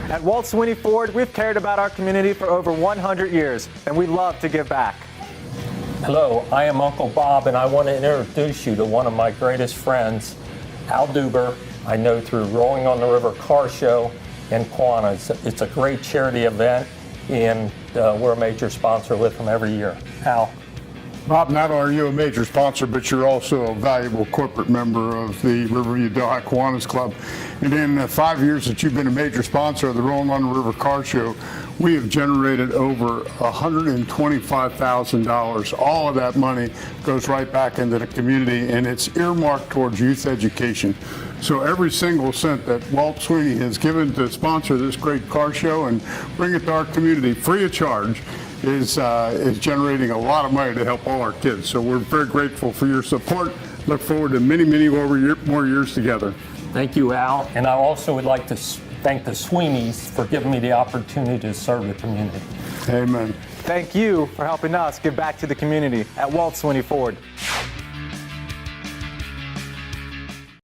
At Walt Sweeney Ford, we've cared about our community for over 100 years, and we love to give back. Hello, I am Uncle Bob, and I want to introduce you to one of my greatest friends, Al Duebber. I know through Rolling on the River Car Show in Quanah. It's a great charity event, and we're a major sponsor with them every year. Al. Bob, not only are you a major sponsor, but you're also a valuable corporate member of the Riverview Delhi Kiwanis Club. And in the 5 years that you've been a major sponsor of the Rolling on the River Car Show, we have generated over $125,000. All of that money goes right back into the community, and it's earmarked towards youth education. So every single cent that Walt Sweeney has given to sponsor this great car show and bring it to our community free of charge is generating a lot of money to help all our kids. So we're very grateful for your support. Look forward to many, many more years together. Thank you, Al. And I also would like to thank the Sweeneys for giving me the opportunity to serve the community. Amen. Thank you for helping us give back to the community at Walt Sweeney Ford.